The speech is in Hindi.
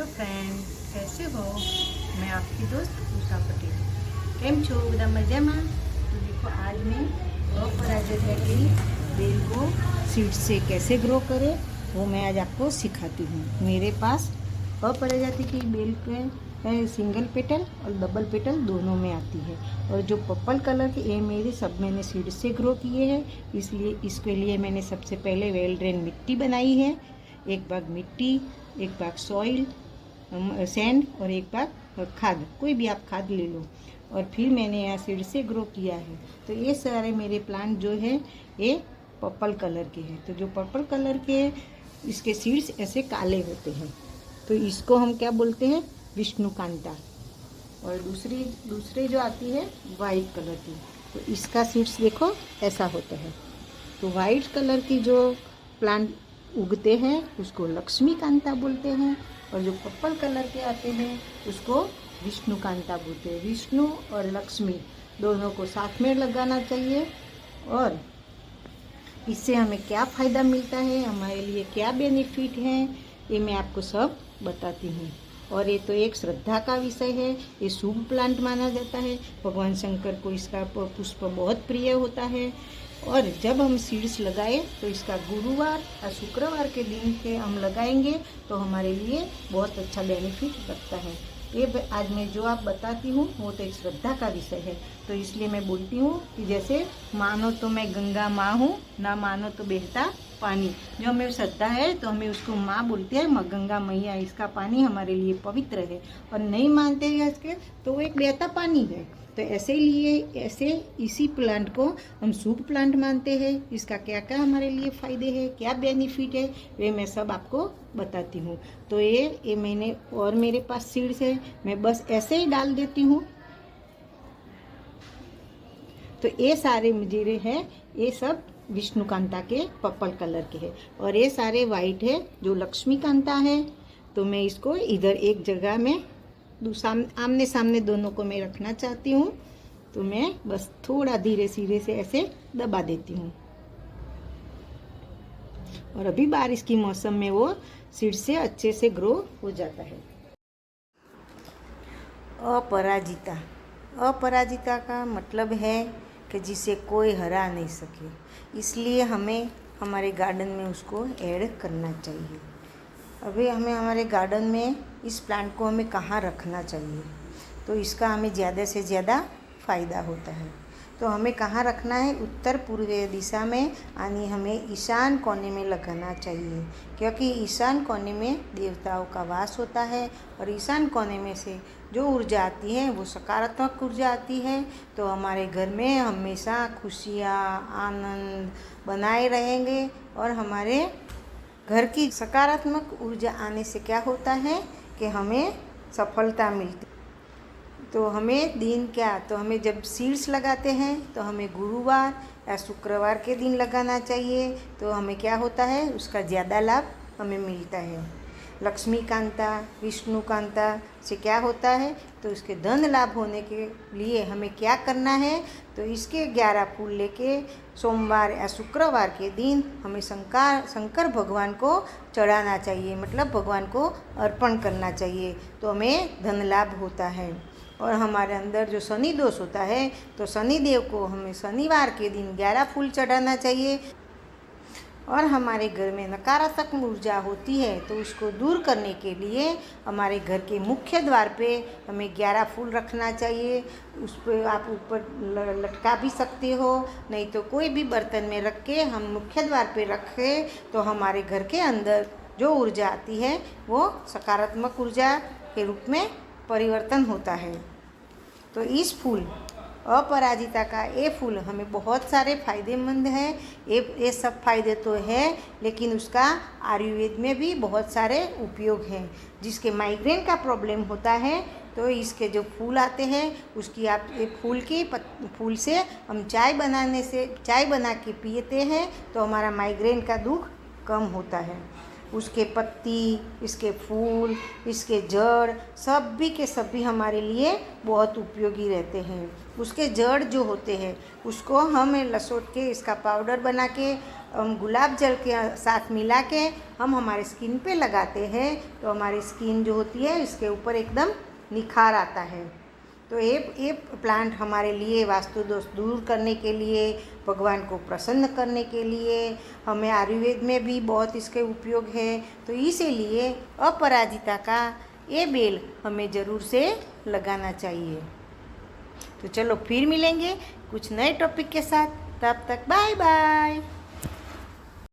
फ्रेंड, कैसे हो? मैं आपकी दोस्त उषा पटेल। केम छो બધા મજામાં? तो देखो आज मैं अपराजिता की बेल को सीड से कैसे ग्रो करें वो मैं आज आपको सिखाती हूँ। मेरे पास अपराजिता की बेल के सिंगल पेटल और डबल पेटल दोनों में आती है, और जो पर्पल कलर के ये मेरे सब मैंने सीड से ग्रो किए हैं। इसलिए इसके लिए मैंने सबसे पहले वेल ड्रेन मिट्टी बनाई है। एक भाग मिट्टी, एक भाग सॉइल सैंड और एक भाग खाद, कोई भी आप खाद ले लो। और फिर मैंने यहाँ सीड से ग्रो किया है। तो ये सारे मेरे प्लांट जो है ये पर्पल कलर के हैं। तो जो पर्पल कलर के इसके सीड्स ऐसे काले होते हैं, तो इसको हम क्या बोलते हैं? विष्णुकांता। और दूसरे जो आती है वाइट कलर की, तो इसका सीड्स देखो ऐसा होता है। तो वाइट कलर की जो प्लांट उगते हैं उसको लक्ष्मीकांता बोलते हैं, और जो पर्पल कलर के आते हैं उसको विष्णुकांता बोलते हैं। विष्णु और लक्ष्मी दोनों को साथ में लगाना चाहिए। और इससे हमें क्या फ़ायदा मिलता है, हमारे लिए क्या बेनिफिट है, ये मैं आपको सब बताती हूँ। और ये तो एक श्रद्धा का विषय है, ये शुभ प्लांट माना जाता है। भगवान शंकर को इसका पुष्प बहुत प्रिय होता है। और जब हम सीड्स लगाए तो इसका गुरुवार और शुक्रवार के दिन के हम लगाएंगे तो हमारे लिए बहुत अच्छा बेनिफिट रखता है। ये आज मैं जो आप बताती हूँ वो तो एक श्रद्धा का विषय है। तो इसलिए मैं बोलती हूँ कि जैसे मानो तो मैं गंगा माँ हूँ, ना मानो तो बहता पानी। जो हमें श्रद्धा है तो हमें उसको माँ बोलते हैं, गंगा मैया, इसका पानी हमारे लिए पवित्र है। और नहीं मानते हैं इसके तो वो एक बहता पानी है। तो ऐसे इसी प्लांट को हम शुभ प्लांट मानते हैं। इसका क्या क्या हमारे लिए फ़ायदे हैं, क्या बेनिफिट है, वे मैं सब आपको बताती हूँ। तो ये मैंने, और मेरे पास सीड्स है, मैं बस ऐसे ही डाल देती हूँ। तो ये सारे जीरे हैं, ये सब विष्णुकांता के पर्पल कलर के हैं, और ये सारे वाइट है जो लक्ष्मीकांता है। तो मैं इसको इधर एक जगह में आमने सामने दोनों को मैं रखना चाहती हूँ। तो मैं बस थोड़ा धीरे धीरे से ऐसे दबा देती हूँ। और अभी बारिश की मौसम में वो सीड से अच्छे से ग्रो हो जाता है। अपराजिता, अपराजिता का मतलब है कि जिसे कोई हरा नहीं सके, इसलिए हमें हमारे गार्डन में उसको ऐड करना चाहिए। अभी हमें हमारे गार्डन में इस प्लांट को हमें कहाँ रखना चाहिए, तो इसका हमें ज़्यादा से ज़्यादा फ़ायदा होता है। तो हमें कहाँ रखना है? उत्तर पूर्वीय दिशा में, यानी हमें ईशान कोने में लगाना चाहिए, क्योंकि ईशान कोने में देवताओं का वास होता है। और ईशान कोने में से जो ऊर्जा आती है वो सकारात्मक ऊर्जा आती है। तो हमारे घर में हमेशा खुशियाँ, आनंद बनाए रहेंगे। और हमारे घर की सकारात्मक ऊर्जा आने से क्या होता है कि हमें सफलता मिलती। तो हमें दिन क्या, तो हमें जब सीड्स लगाते हैं तो हमें गुरुवार या शुक्रवार के दिन लगाना चाहिए। तो हमें क्या होता है, उसका ज़्यादा लाभ हमें मिलता है। लक्ष्मीकांता, विष्णुकांता से क्या होता है, तो उसके धन लाभ होने के लिए हमें क्या करना है, तो इसके 11 फूल लेके सोमवार या शुक्रवार के दिन हमें शंकर भगवान को चढ़ाना चाहिए, मतलब भगवान को अर्पण करना चाहिए। तो हमें धन लाभ होता है। और हमारे अंदर जो शनि दोष होता है, तो शनि देव को हमें शनिवार के दिन 11 फूल चढ़ाना चाहिए। और हमारे घर में नकारात्मक ऊर्जा होती है तो उसको दूर करने के लिए हमारे घर के मुख्य द्वार पे हमें 11 फूल रखना चाहिए। उस पर आप ऊपर लटका भी सकते हो, नहीं तो कोई भी बर्तन में रख के हम मुख्य द्वार पे रखें तो हमारे घर के अंदर जो ऊर्जा आती है वो सकारात्मक ऊर्जा के रूप में परिवर्तन होता है। तो इस फूल अपराजिता का ये फूल हमें बहुत सारे फ़ायदेमंद हैं। ये सब फ़ायदे तो है, लेकिन उसका आयुर्वेद में भी बहुत सारे उपयोग हैं। जिसके माइग्रेन का प्रॉब्लम होता है तो इसके जो फूल आते हैं उसकी आप एक फूल से हम चाय बना के पीते हैं तो हमारा माइग्रेन का दुख कम होता है। उसके पत्ती, इसके फूल, इसके जड़ सभी के सभी हमारे लिए बहुत उपयोगी रहते हैं। उसके जड़ जो होते हैं उसको हम लसोट के इसका पाउडर बना के हम गुलाब जल के साथ मिला के हम हमारे स्किन पे लगाते हैं तो हमारी स्किन जो होती है इसके ऊपर एकदम निखार आता है। तो ये प्लांट हमारे लिए वास्तु दोष दूर करने के लिए, भगवान को प्रसन्न करने के लिए, हमें आयुर्वेद में भी बहुत इसके उपयोग है। तो इसीलिए अपराजिता का ये बेल हमें ज़रूर से लगाना चाहिए। तो चलो फिर मिलेंगे कुछ नए टॉपिक के साथ, तब तक बाय बाय।